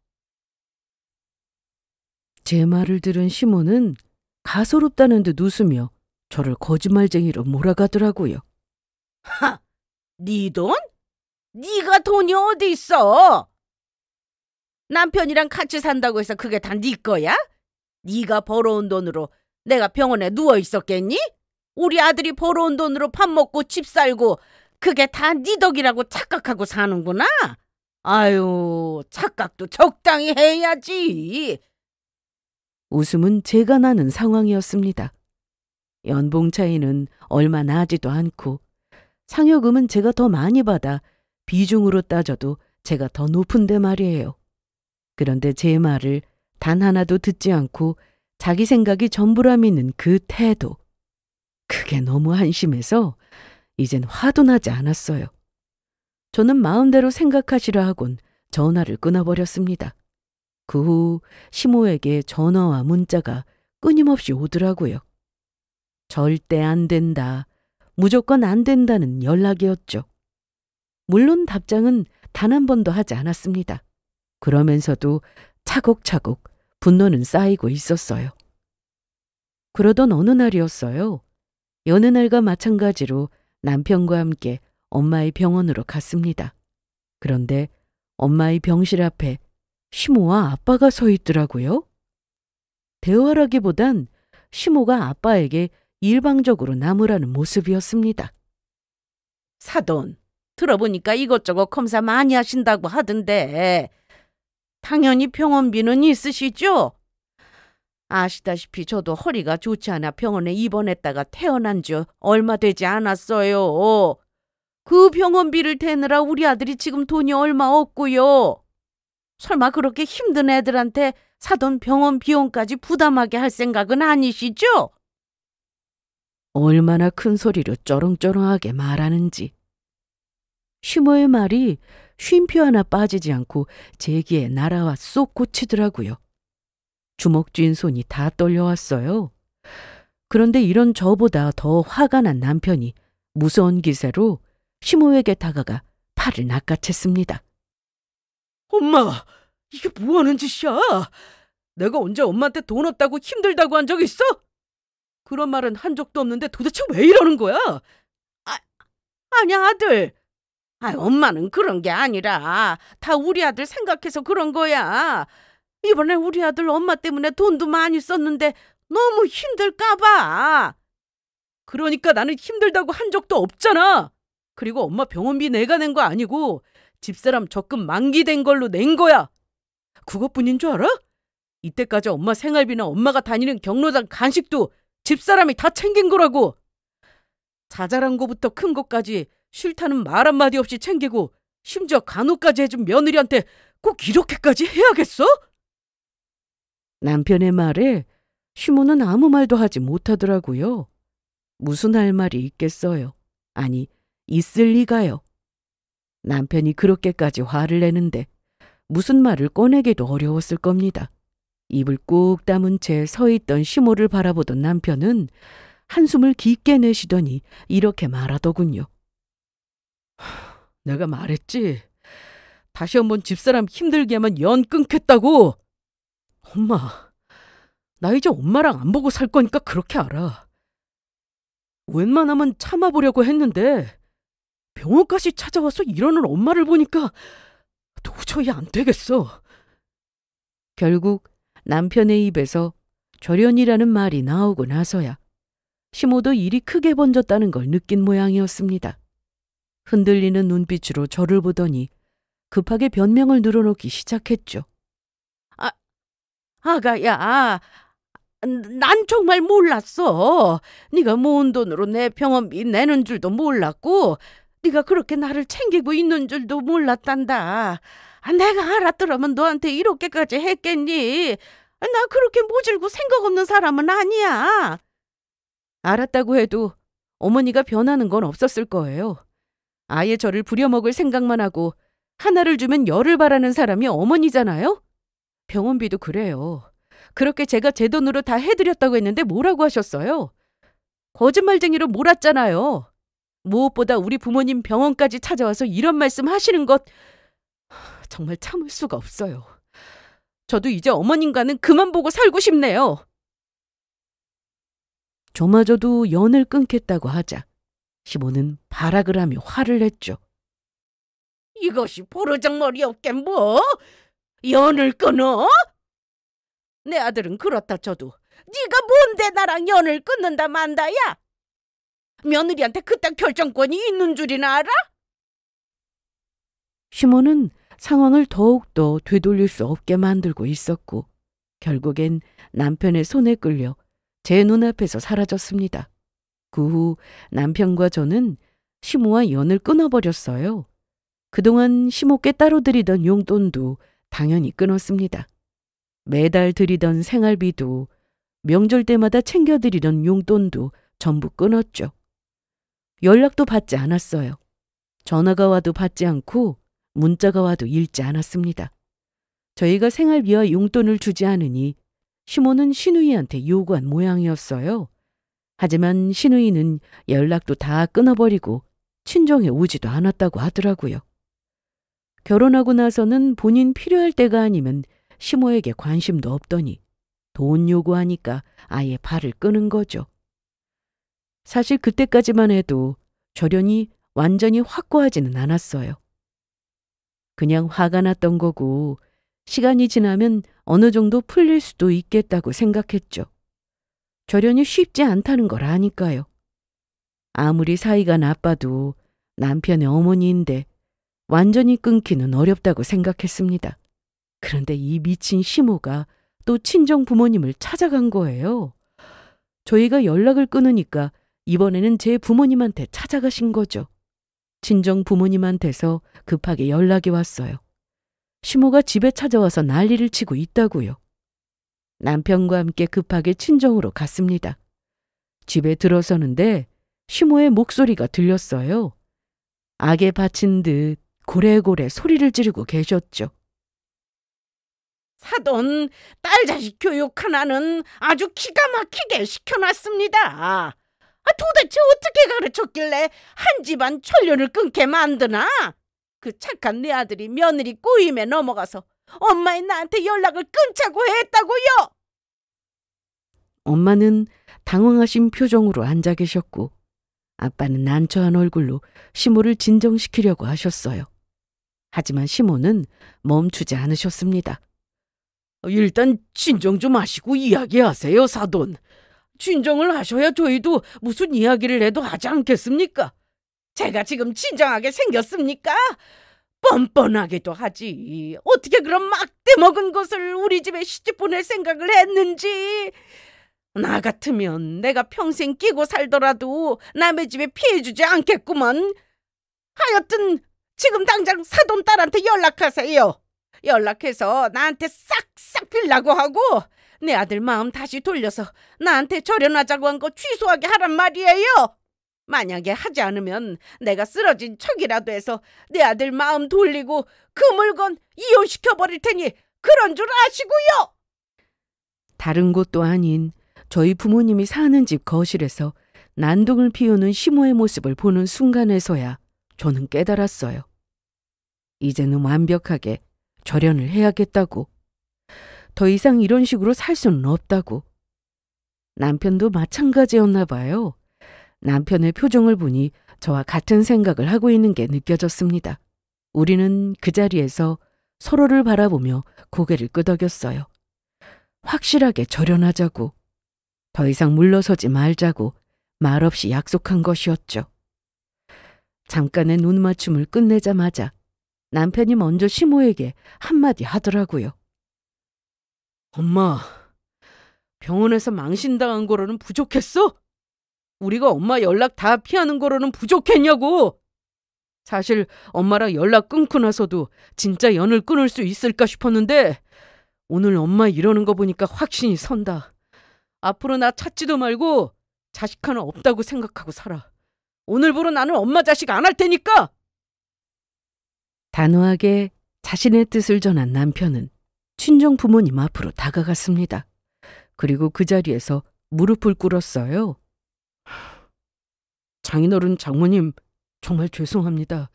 제 말을 들은 시모는 가소롭다는 듯 웃으며 저를 거짓말쟁이로 몰아가더라고요. 하! 네 돈? 네가 돈이 어디 있어? 남편이랑 같이 산다고 해서 그게 다 네 거야? 네가 벌어온 돈으로 내가 병원에 누워 있었겠니? 우리 아들이 벌어온 돈으로 밥 먹고 집 살고 그게 다 네 덕이라고 착각하고 사는구나. 아유, 착각도 적당히 해야지. 웃음은 제가 나는 상황이었습니다. 연봉 차이는 얼마 나지도 않고 상여금은 제가 더 많이 받아 비중으로 따져도 제가 더 높은데 말이에요. 그런데 제 말을 단 하나도 듣지 않고 자기 생각이 전부라 믿는 그 태도. 그게 너무 한심해서 이젠 화도 나지 않았어요. 저는 마음대로 생각하시라 하곤 전화를 끊어버렸습니다. 그 후 시모에게 전화와 문자가 끊임없이 오더라고요. 절대 안 된다, 무조건 안 된다는 연락이었죠. 물론 답장은 단 한 번도 하지 않았습니다. 그러면서도 차곡차곡 분노는 쌓이고 있었어요. 그러던 어느 날이었어요. 여느 날과 마찬가지로 남편과 함께 엄마의 병원으로 갔습니다. 그런데 엄마의 병실 앞에 시모와 아빠가 서 있더라고요. 대화라기보단 시모가 아빠에게 일방적으로 나무라는 모습이었습니다. 사돈, 들어보니까 이것저것 검사 많이 하신다고 하던데 당연히 병원비는 있으시죠? 아시다시피 저도 허리가 좋지 않아 병원에 입원했다가 태어난 지 얼마 되지 않았어요. 그 병원비를 대느라 우리 아들이 지금 돈이 얼마 없고요. 설마 그렇게 힘든 애들한테 사돈 병원 비용까지 부담하게 할 생각은 아니시죠? 얼마나 큰 소리로 쩌렁쩌렁하게 말하는지. 시모의 말이 쉼표 하나 빠지지 않고 제 귀에 날아와 쏙 꽂히더라고요. 주먹 쥔 손이 다 떨려왔어요. 그런데 이런 저보다 더 화가 난 남편이 무서운 기세로 시모에게 다가가 팔을 낚아챘습니다. 엄마, 이게 뭐 하는 짓이야? 내가 언제 엄마한테 돈 없다고 힘들다고 한 적 있어? 그런 말은 한 적도 없는데 도대체 왜 이러는 거야? 아니야, 아들. 엄마는 그런 게 아니라 다 우리 아들 생각해서 그런 거야. 이번에 우리 아들 엄마 때문에 돈도 많이 썼는데 너무 힘들까 봐. 그러니까 나는 힘들다고 한 적도 없잖아. 그리고 엄마 병원비 내가 낸 거 아니고 집사람 적금 만기된 걸로 낸 거야. 그것뿐인 줄 알아? 이때까지 엄마 생활비나 엄마가 다니는 경로당 간식도 집사람이 다 챙긴 거라고. 자잘한 거부터 큰 것까지 싫다는 말 한마디 없이 챙기고 심지어 간호까지 해준 며느리한테 꼭 이렇게까지 해야겠어? 남편의 말에 시모는 아무 말도 하지 못하더라고요. 무슨 할 말이 있겠어요. 아니, 있을 리가요. 남편이 그렇게까지 화를 내는데 무슨 말을 꺼내기도 어려웠을 겁니다. 입을 꾹 다문 채 서 있던 시모를 바라보던 남편은 한숨을 깊게 내쉬더니 이렇게 말하더군요. 내가 말했지. 다시 한번 집사람 힘들게 하면 연 끊겠다고. 엄마, 나 이제 엄마랑 안 보고 살 거니까 그렇게 알아. 웬만하면 참아보려고 했는데 병원까지 찾아와서 이러는 엄마를 보니까 도저히 안 되겠어. 결국 남편의 입에서 절연이라는 말이 나오고 나서야 시모도 일이 크게 번졌다는 걸 느낀 모양이었습니다. 흔들리는 눈빛으로 저를 보더니 급하게 변명을 늘어놓기 시작했죠. 아가야, 난 정말 몰랐어. 네가 모은 돈으로 내 병원비 내는 줄도 몰랐고 네가 그렇게 나를 챙기고 있는 줄도 몰랐단다. 내가 알았더라면 너한테 이렇게까지 했겠니? 나 그렇게 모질고 생각 없는 사람은 아니야. 알았다고 해도 어머니가 변하는 건 없었을 거예요. 아예 저를 부려먹을 생각만 하고 하나를 주면 열을 바라는 사람이 어머니잖아요? 병원비도 그래요. 그렇게 제가 제 돈으로 다 해드렸다고 했는데 뭐라고 하셨어요? 거짓말쟁이로 몰았잖아요. 무엇보다 우리 부모님 병원까지 찾아와서 이런 말씀 하시는 것 정말 참을 수가 없어요. 저도 이제 어머님과는 그만 보고 살고 싶네요. 저마저도 연을 끊겠다고 하자 시모는 발악을 하며 화를 냈죠. 이것이 버르장머리 없게 뭐? 연을 끊어? 내 아들은 그렇다 쳐도 네가 뭔데 나랑 연을 끊는다 만다야? 며느리한테 그딴 결정권이 있는 줄이나 알아? 시모는 상황을 더욱더 되돌릴 수 없게 만들고 있었고 결국엔 남편의 손에 끌려 제 눈앞에서 사라졌습니다. 그 후 남편과 저는 시모와 연을 끊어버렸어요. 그동안 시모께 따로 드리던 용돈도 당연히 끊었습니다. 매달 드리던 생활비도 명절 때마다 챙겨드리던 용돈도 전부 끊었죠. 연락도 받지 않았어요. 전화가 와도 받지 않고 문자가 와도 읽지 않았습니다. 저희가 생활비와 용돈을 주지 않으니 시모는 시누이한테 요구한 모양이었어요. 하지만 시누이는 연락도 다 끊어버리고 친정에 오지도 않았다고 하더라고요. 결혼하고 나서는 본인 필요할 때가 아니면 시모에게 관심도 없더니 돈 요구하니까 아예 발을 끄는 거죠. 사실 그때까지만 해도 절연이 완전히 확고하지는 않았어요. 그냥 화가 났던 거고 시간이 지나면 어느 정도 풀릴 수도 있겠다고 생각했죠. 절연이 쉽지 않다는 걸 아니까요. 아무리 사이가 나빠도 남편의 어머니인데 완전히 끊기는 어렵다고 생각했습니다. 그런데 이 미친 시모가 또 친정 부모님을 찾아간 거예요. 저희가 연락을 끊으니까 이번에는 제 부모님한테 찾아가신 거죠. 친정 부모님한테서 급하게 연락이 왔어요. 시모가 집에 찾아와서 난리를 치고 있다고요. 남편과 함께 급하게 친정으로 갔습니다. 집에 들어서는데 시모의 목소리가 들렸어요. 악에 바친 듯 고래고래 소리를 지르고 계셨죠. 사돈, 딸 자식 교육 하나는 아주 기가 막히게 시켜놨습니다. 도대체 어떻게 가르쳤길래 한 집안 천륜을 끊게 만드나? 그 착한 내 아들이 며느리 꼬임에 넘어가서 엄마의 나한테 연락을 끊자고 했다고요. 엄마는 당황하신 표정으로 앉아 계셨고 아빠는 난처한 얼굴로 시모를 진정시키려고 하셨어요. 하지만 시모는 멈추지 않으셨습니다. 일단 진정 좀 하시고 이야기하세요, 사돈. 진정을 하셔야 저희도 무슨 이야기를 해도 하지 않겠습니까? 제가 지금 진정하게 생겼습니까? 뻔뻔하게도 하지. 어떻게 그런 막대 먹은 것을 우리 집에 시집 보낼 생각을 했는지. 나 같으면 내가 평생 끼고 살더라도 남의 집에 피해주지 않겠구먼. 하여튼 지금 당장 사돈 딸한테 연락하세요. 연락해서 나한테 싹싹 빌라고 하고 내 아들 마음 다시 돌려서 나한테 절연하자고 한 거 취소하게 하란 말이에요. 만약에 하지 않으면 내가 쓰러진 척이라도 해서 내 아들 마음 돌리고 그 물건 이혼시켜버릴 테니 그런 줄 아시고요. 다른 곳도 아닌 저희 부모님이 사는 집 거실에서 난동을 피우는 시모의 모습을 보는 순간에서야 저는 깨달았어요. 이제는 완벽하게 절연을 해야겠다고. 더 이상 이런 식으로 살 수는 없다고. 남편도 마찬가지였나 봐요. 남편의 표정을 보니 저와 같은 생각을 하고 있는 게 느껴졌습니다. 우리는 그 자리에서 서로를 바라보며 고개를 끄덕였어요. 확실하게 절연하자고. 더 이상 물러서지 말자고 말없이 약속한 것이었죠. 잠깐의 눈맞춤을 끝내자마자 남편이 먼저 시모에게 한마디 하더라고요. 엄마, 병원에서 망신당한 거로는 부족했어? 우리가 엄마 연락 다 피하는 거로는 부족했냐고. 사실 엄마랑 연락 끊고 나서도 진짜 연을 끊을 수 있을까 싶었는데 오늘 엄마 이러는 거 보니까 확신이 선다. 앞으로 나 찾지도 말고 자식 하나 없다고 생각하고 살아. 오늘부로 나는 엄마 자식 안 할 테니까. 단호하게 자신의 뜻을 전한 남편은 친정 부모님 앞으로 다가갔습니다. 그리고 그 자리에서 무릎을 꿇었어요. 장인어른 장모님, 정말 죄송합니다.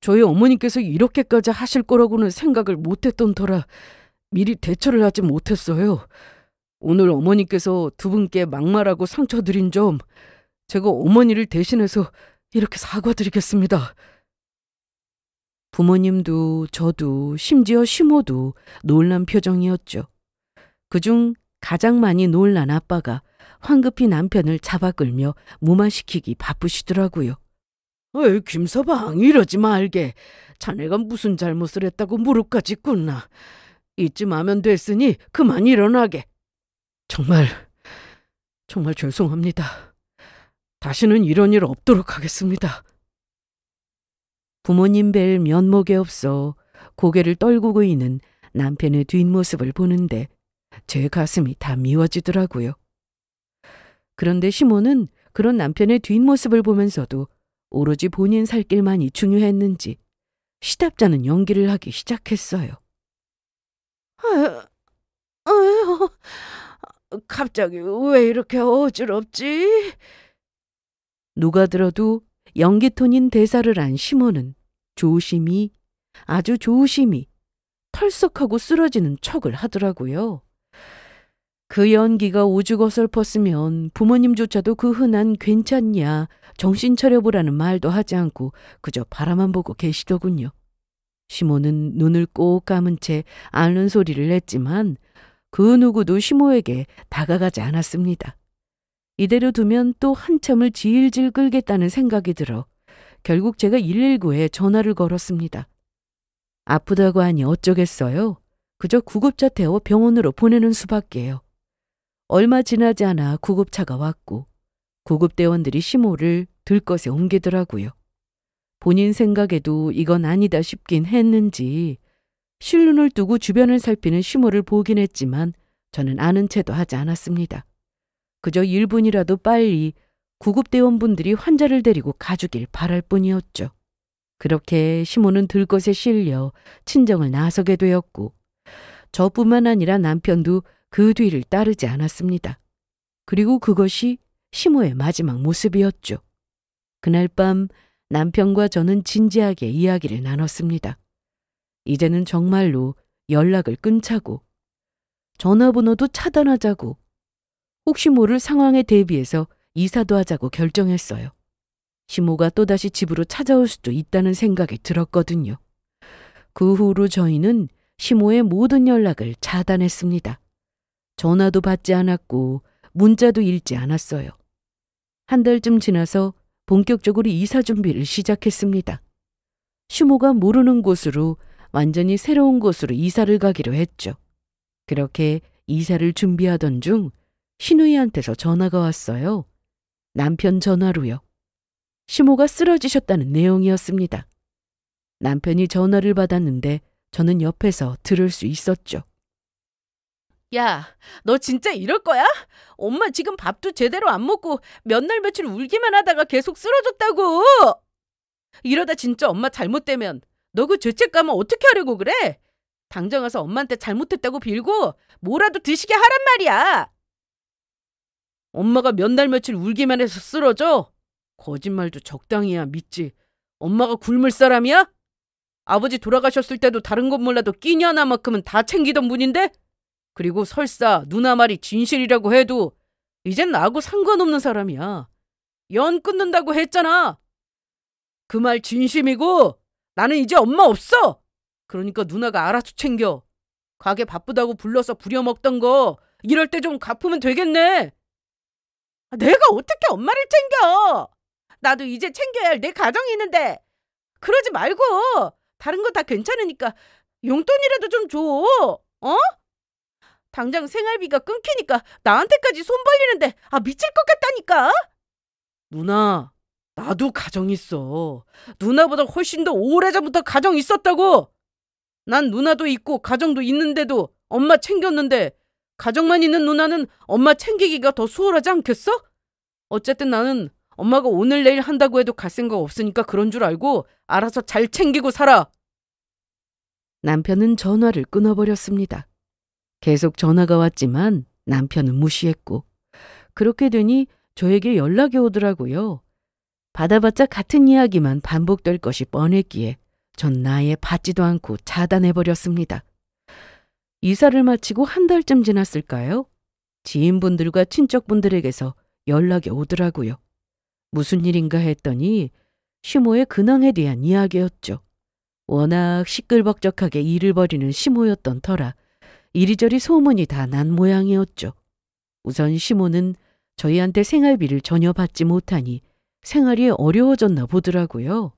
저희 어머니께서 이렇게까지 하실 거라고는 생각을 못했던 터라 미리 대처를 하지 못했어요. 오늘 어머니께서 두 분께 막말하고 상처드린 점 제가 어머니를 대신해서 이렇게 사과드리겠습니다. 부모님도 저도 심지어 시모도 놀란 표정이었죠. 그중 가장 많이 놀란 아빠가 황급히 남편을 잡아 끌며 무마시키기 바쁘시더라고요. 어이, 김서방, 이러지 말게. 자네가 무슨 잘못을 했다고 무릎까지 꿇나. 이쯤 하면 됐으니 그만 일어나게. 정말 죄송합니다. 다시는 이런 일 없도록 하겠습니다. 부모님 뵐 면목에 없어 고개를 떨구고 있는 남편의 뒷모습을 보는데 제 가슴이 다 미워지더라고요. 그런데 시모는 그런 남편의 뒷모습을 보면서도 오로지 본인 살 길만이 중요했는지 시답잖은 연기를 하기 시작했어요. 아유, 갑자기 왜 이렇게 어지럽지? 누가 들어도 연기톤인 대사를 한 시모는 조심히, 아주 조심히 털썩하고 쓰러지는 척을 하더라고요. 그 연기가 오죽 어설펐으면 부모님조차도 그 흔한 괜찮냐, 정신 차려보라는 말도 하지 않고 그저 바라만 보고 계시더군요. 시모는 눈을 꼭 감은 채 앓는 소리를 냈지만 그 누구도 시모에게 다가가지 않았습니다. 이대로 두면 또 한참을 질질 끌겠다는 생각이 들어 결국 제가 119에 전화를 걸었습니다. 아프다고 하니 어쩌겠어요. 그저 구급차 태워 병원으로 보내는 수밖에요. 얼마 지나지 않아 구급차가 왔고 구급대원들이 시모를 들것에 옮기더라고요. 본인 생각에도 이건 아니다 싶긴 했는지 실눈을 두고 주변을 살피는 시모를 보긴 했지만 저는 아는 체도 하지 않았습니다. 그저 1분이라도 빨리 구급대원분들이 환자를 데리고 가주길 바랄 뿐이었죠. 그렇게 시모는 들것에 실려 친정을 나서게 되었고 저뿐만 아니라 남편도 그 뒤를 따르지 않았습니다. 그리고 그것이 시모의 마지막 모습이었죠. 그날 밤 남편과 저는 진지하게 이야기를 나눴습니다. 이제는 정말로 연락을 끊자고, 전화번호도 차단하자고, 혹시 모를 상황에 대비해서 이사도 하자고 결정했어요. 시모가 또다시 집으로 찾아올 수도 있다는 생각이 들었거든요. 그 후로 저희는 시모의 모든 연락을 차단했습니다. 전화도 받지 않았고 문자도 읽지 않았어요. 한 달쯤 지나서 본격적으로 이사 준비를 시작했습니다. 시모가 모르는 곳으로 완전히 새로운 곳으로 이사를 가기로 했죠. 그렇게 이사를 준비하던 중 신우이한테서 전화가 왔어요. 남편 전화로요. 시모가 쓰러지셨다는 내용이었습니다. 남편이 전화를 받았는데 저는 옆에서 들을 수 있었죠. 야, 너 진짜 이럴 거야? 엄마 지금 밥도 제대로 안 먹고 몇 날 며칠 울기만 하다가 계속 쓰러졌다고. 이러다 진짜 엄마 잘못되면 너 그 죄책감은 어떻게 하려고 그래? 당장 와서 엄마한테 잘못했다고 빌고 뭐라도 드시게 하란 말이야. 엄마가 몇 날 며칠 울기만 해서 쓰러져? 거짓말도 적당히 해야 믿지. 엄마가 굶을 사람이야? 아버지 돌아가셨을 때도 다른 건 몰라도 끼니 하나만큼은 다 챙기던 분인데? 그리고 설사 누나 말이 진실이라고 해도 이젠 나하고 상관없는 사람이야. 연 끊는다고 했잖아. 그 말 진심이고 나는 이제 엄마 없어. 그러니까 누나가 알아서 챙겨. 가게 바쁘다고 불러서 부려먹던 거 이럴 때 좀 갚으면 되겠네. 내가 어떻게 엄마를 챙겨? 나도 이제 챙겨야 할 내 가정이 있는데. 그러지 말고 다른 거 다 괜찮으니까 용돈이라도 좀 줘. 어? 당장 생활비가 끊기니까 나한테까지 손 벌리는데 미칠 것 같다니까. 누나, 나도 가정 있어. 누나보다 훨씬 더 오래전부터 가정 있었다고. 난 누나도 있고 가정도 있는데도 엄마 챙겼는데 가정만 있는 누나는 엄마 챙기기가 더 수월하지 않겠어? 어쨌든 나는 엄마가 오늘 내일 한다고 해도 갈 생각 없으니까 그런 줄 알고 알아서 잘 챙기고 살아. 남편은 전화를 끊어버렸습니다. 계속 전화가 왔지만 남편은 무시했고, 그렇게 되니 저에게 연락이 오더라고요. 받아봤자 같은 이야기만 반복될 것이 뻔했기에 전 나에 받지도 않고 차단해버렸습니다. 이사를 마치고 한 달쯤 지났을까요? 지인분들과 친척분들에게서 연락이 오더라고요. 무슨 일인가 했더니 시모의 근황에 대한 이야기였죠. 워낙 시끌벅적하게 일을 벌이는 시모였던 터라 이리저리 소문이 다 난 모양이었죠. 우선 시모는 저희한테 생활비를 전혀 받지 못하니 생활이 어려워졌나 보더라고요.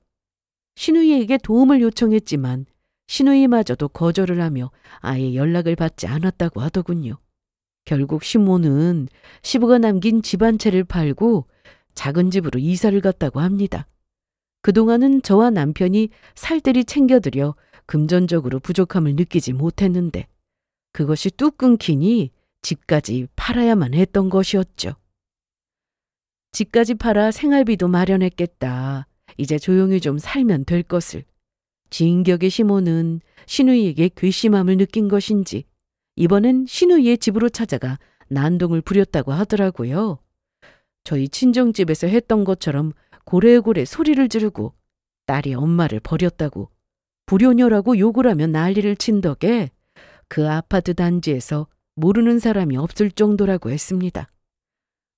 시누이에게 도움을 요청했지만 시누이마저도 거절을 하며 아예 연락을 받지 않았다고 하더군요. 결국 시모는 시부가 남긴 집 한 채를 팔고 작은 집으로 이사를 갔다고 합니다. 그동안은 저와 남편이 살뜰히 챙겨드려 금전적으로 부족함을 느끼지 못했는데 그것이 뚝 끊기니 집까지 팔아야만 했던 것이었죠. 집까지 팔아 생활비도 마련했겠다. 이제 조용히 좀 살면 될 것을. 진격의 시모는 시누이에게 괘씸함을 느낀 것인지 이번엔 시누이의 집으로 찾아가 난동을 부렸다고 하더라고요. 저희 친정집에서 했던 것처럼 고래고래 소리를 지르고 딸이 엄마를 버렸다고 불효녀라고 욕을 하며 난리를 친 덕에 그 아파트 단지에서 모르는 사람이 없을 정도라고 했습니다.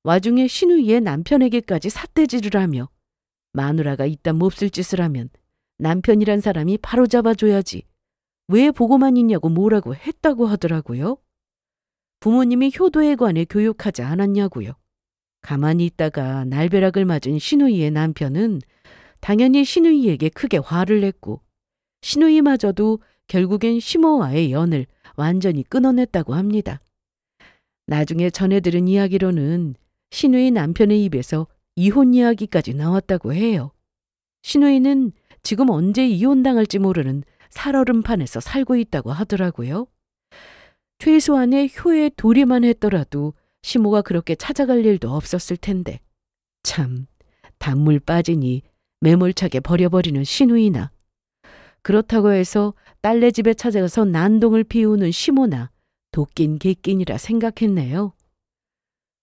와중에 시누이의 남편에게까지 삿대질을 하며 마누라가 이딴 몹쓸 짓을 하면 남편이란 사람이 바로 잡아줘야지 왜 보고만 있냐고 뭐라고 했다고 하더라고요. 부모님이 효도에 관해 교육하지 않았냐고요. 가만히 있다가 날벼락을 맞은 시누이의 남편은 당연히 시누이에게 크게 화를 냈고 시누이마저도 결국엔 시모와의 연을 완전히 끊어냈다고 합니다. 나중에 전해 들은 이야기로는 시누이 남편의 입에서 이혼 이야기까지 나왔다고 해요. 시누이는 지금 언제 이혼당할지 모르는 살얼음판에서 살고 있다고 하더라고요. 최소한의 효에 도리만 했더라도 시모가 그렇게 찾아갈 일도 없었을 텐데 참 단물 빠지니 매몰차게 버려버리는 시누이나 그렇다고 해서 딸네 집에 찾아가서 난동을 피우는 시모나 도낀 개낀이라 생각했네요.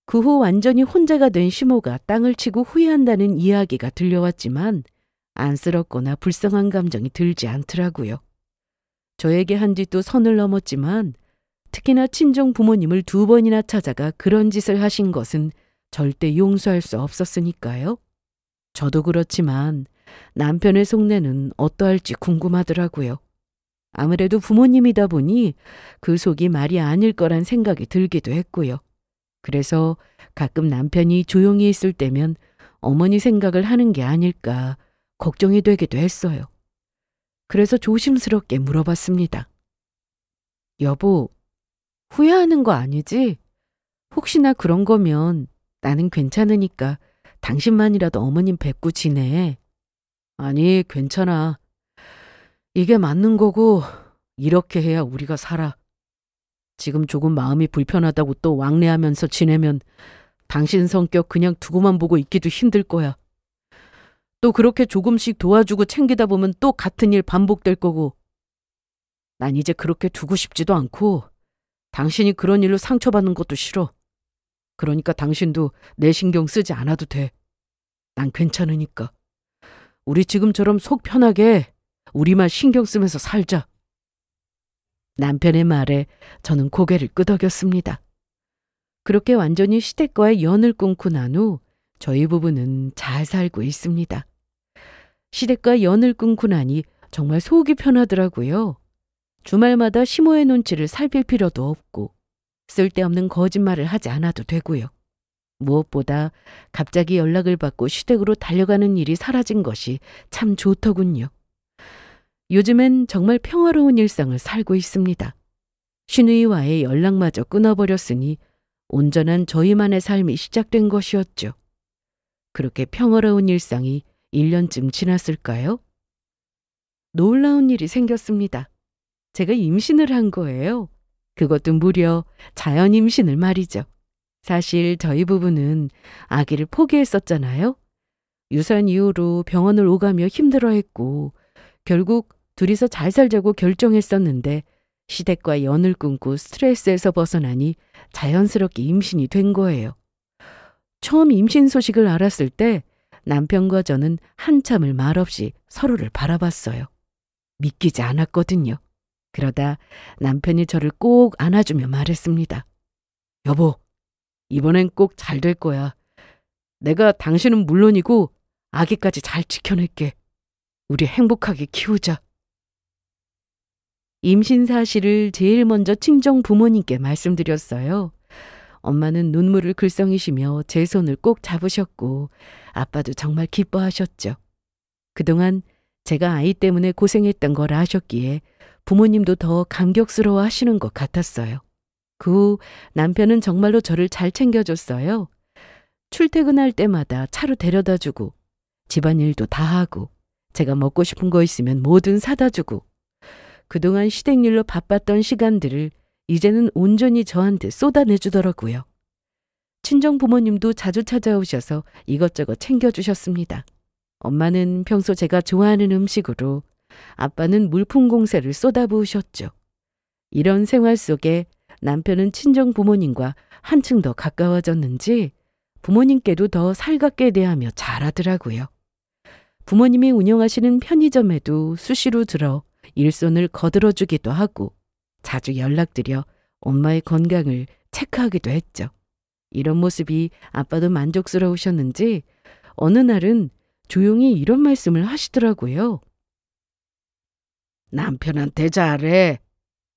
그 후 완전히 혼자가 된 시모가 땅을 치고 후회한다는 이야기가 들려왔지만 안쓰럽거나 불쌍한 감정이 들지 않더라고요. 저에게 한 짓도 선을 넘었지만 특히나 친정 부모님을 2번이나 찾아가 그런 짓을 하신 것은 절대 용서할 수 없었으니까요. 저도 그렇지만 남편의 속내는 어떠할지 궁금하더라고요. 아무래도 부모님이다 보니 그 속이 말이 아닐 거란 생각이 들기도 했고요. 그래서 가끔 남편이 조용히 있을 때면 어머니 생각을 하는 게 아닐까 걱정이 되기도 했어요. 그래서 조심스럽게 물어봤습니다. 여보, 후회하는 거 아니지? 혹시나 그런 거면 나는 괜찮으니까 당신만이라도 어머님 뵙고 지내. 아니, 괜찮아. 이게 맞는 거고 이렇게 해야 우리가 살아. 지금 조금 마음이 불편하다고 또 왕래하면서 지내면 당신 성격 그냥 두고만 보고 있기도 힘들 거야. 또 그렇게 조금씩 도와주고 챙기다 보면 또 같은 일 반복될 거고. 난 이제 그렇게 두고 싶지도 않고 당신이 그런 일로 상처받는 것도 싫어. 그러니까 당신도 내 신경 쓰지 않아도 돼. 난 괜찮으니까. 우리 지금처럼 속 편하게 우리만 신경 쓰면서 살자. 남편의 말에 저는 고개를 끄덕였습니다. 그렇게 완전히 시댁과의 연을 끊고 난 후 저희 부부는 잘 살고 있습니다. 시댁과 연을 끊고 나니 정말 속이 편하더라고요. 주말마다 시모의 눈치를 살필 필요도 없고 쓸데없는 거짓말을 하지 않아도 되고요. 무엇보다 갑자기 연락을 받고 시댁으로 달려가는 일이 사라진 것이 참 좋더군요. 요즘엔 정말 평화로운 일상을 살고 있습니다. 시누이와의 연락마저 끊어버렸으니 온전한 저희만의 삶이 시작된 것이었죠. 그렇게 평화로운 일상이 1년쯤 지났을까요? 놀라운 일이 생겼습니다. 제가 임신을 한 거예요. 그것도 무려 자연 임신을 말이죠. 사실 저희 부부는 아기를 포기했었잖아요. 유산 이후로 병원을 오가며 힘들어했고 결국 둘이서 잘 살자고 결정했었는데 시댁과 연을 끊고 스트레스에서 벗어나니 자연스럽게 임신이 된 거예요. 처음 임신 소식을 알았을 때 남편과 저는 한참을 말없이 서로를 바라봤어요. 믿기지 않았거든요. 그러다 남편이 저를 꼭 안아주며 말했습니다. 여보, 이번엔 꼭 잘 될 거야. 내가 당신은 물론이고 아기까지 잘 지켜낼게. 우리 행복하게 키우자. 임신 사실을 제일 먼저 친정 부모님께 말씀드렸어요. 엄마는 눈물을 글썽이시며 제 손을 꼭 잡으셨고 아빠도 정말 기뻐하셨죠. 그동안 제가 아이 때문에 고생했던 걸 아셨기에 부모님도 더 감격스러워 하시는 것 같았어요. 그 후 남편은 정말로 저를 잘 챙겨줬어요. 출퇴근할 때마다 차로 데려다주고 집안일도 다 하고 제가 먹고 싶은 거 있으면 뭐든 사다 주고 그동안 시댁일로 바빴던 시간들을 이제는 온전히 저한테 쏟아내주더라고요. 친정 부모님도 자주 찾아오셔서 이것저것 챙겨주셨습니다. 엄마는 평소 제가 좋아하는 음식으로, 아빠는 물품 공세를 쏟아부으셨죠. 이런 생활 속에 남편은 친정 부모님과 한층 더 가까워졌는지 부모님께도 더 살갑게 대하며 잘하더라고요. 부모님이 운영하시는 편의점에도 수시로 들어 일손을 거들어주기도 하고 자주 연락드려 엄마의 건강을 체크하기도 했죠. 이런 모습이 아빠도 만족스러우셨는지 어느 날은 조용히 이런 말씀을 하시더라고요. 남편한테 잘해.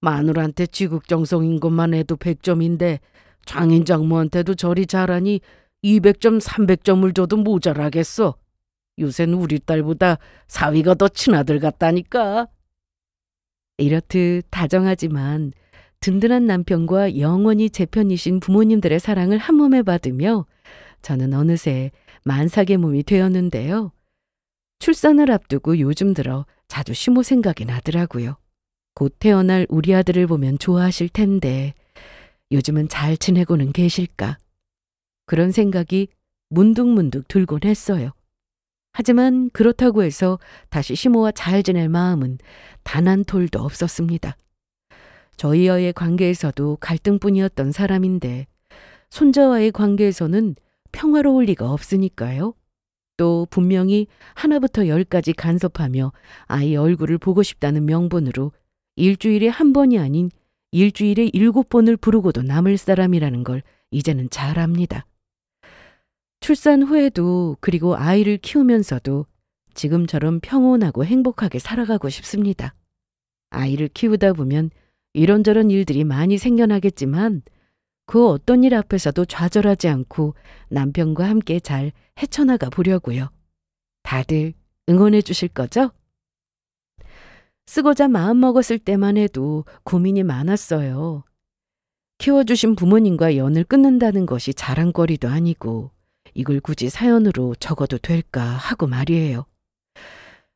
마누라한테 지극정성인 것만 해도 100점인데 장인 장모한테도 저리 잘하니 200점, 300점을 줘도 모자라겠어. 요새는 우리 딸보다 사위가 더 친아들 같다니까. 이렇듯 다정하지만 든든한 남편과 영원히 제 편이신 부모님들의 사랑을 한 몸에 받으며 저는 어느새 만삭의 몸이 되었는데요. 출산을 앞두고 요즘 들어 자주 시모 생각이 나더라고요. 곧 태어날 우리 아들을 보면 좋아하실 텐데 요즘은 잘 지내고는 계실까? 그런 생각이 문득문득 들곤 했어요. 하지만 그렇다고 해서 다시 시모와 잘 지낼 마음은 단 한 톨도 없었습니다. 저희와의 관계에서도 갈등뿐이었던 사람인데 손자와의 관계에서는 평화로울 리가 없으니까요. 또 분명히 하나부터 열까지 간섭하며 아이 얼굴을 보고 싶다는 명분으로 일주일에 한 번이 아닌 일주일에 7번을 부르고도 남을 사람이라는 걸 이제는 잘 압니다. 출산 후에도 그리고 아이를 키우면서도 지금처럼 평온하고 행복하게 살아가고 싶습니다. 아이를 키우다 보면 이런저런 일들이 많이 생겨나겠지만 그 어떤 일 앞에서도 좌절하지 않고 남편과 함께 잘 헤쳐나가 보려고요. 다들 응원해 주실 거죠? 쓰고자 마음먹었을 때만 해도 고민이 많았어요. 키워주신 부모님과 연을 끊는다는 것이 자랑거리도 아니고 이걸 굳이 사연으로 적어도 될까 하고 말이에요.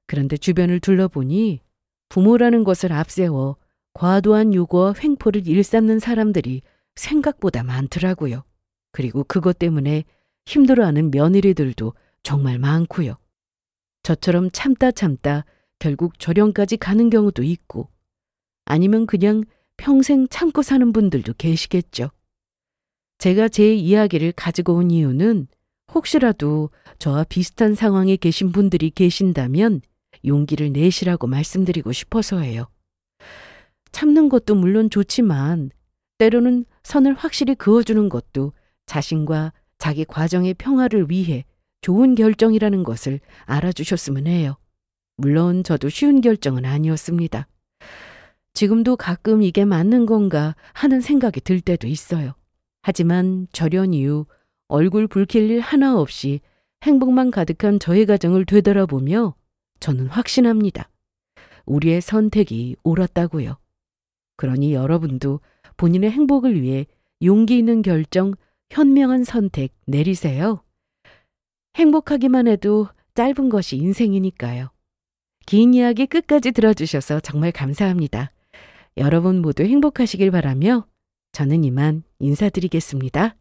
그런데 주변을 둘러보니 부모라는 것을 앞세워 과도한 요구와 횡포를 일삼는 사람들이 생각보다 많더라고요. 그리고 그것 때문에 힘들어하는 며느리들도 정말 많고요. 저처럼 참다 결국 절연까지 가는 경우도 있고 아니면 그냥 평생 참고 사는 분들도 계시겠죠. 제가 제 이야기를 가지고 온 이유는 혹시라도 저와 비슷한 상황에 계신 분들이 계신다면 용기를 내시라고 말씀드리고 싶어서예요. 참는 것도 물론 좋지만 때로는 선을 확실히 그어주는 것도 자신과 자기 과정의 평화를 위해 좋은 결정이라는 것을 알아주셨으면 해요. 물론 저도 쉬운 결정은 아니었습니다. 지금도 가끔 이게 맞는 건가 하는 생각이 들 때도 있어요. 하지만 절연 이후 얼굴 붉힐 일 하나 없이 행복만 가득한 저의 가정을 되돌아보며 저는 확신합니다. 우리의 선택이 옳았다고요. 그러니 여러분도 본인의 행복을 위해 용기 있는 결정, 현명한 선택 내리세요. 행복하기만 해도 짧은 것이 인생이니까요. 긴 이야기 끝까지 들어주셔서 정말 감사합니다. 여러분 모두 행복하시길 바라며 저는 이만 인사드리겠습니다.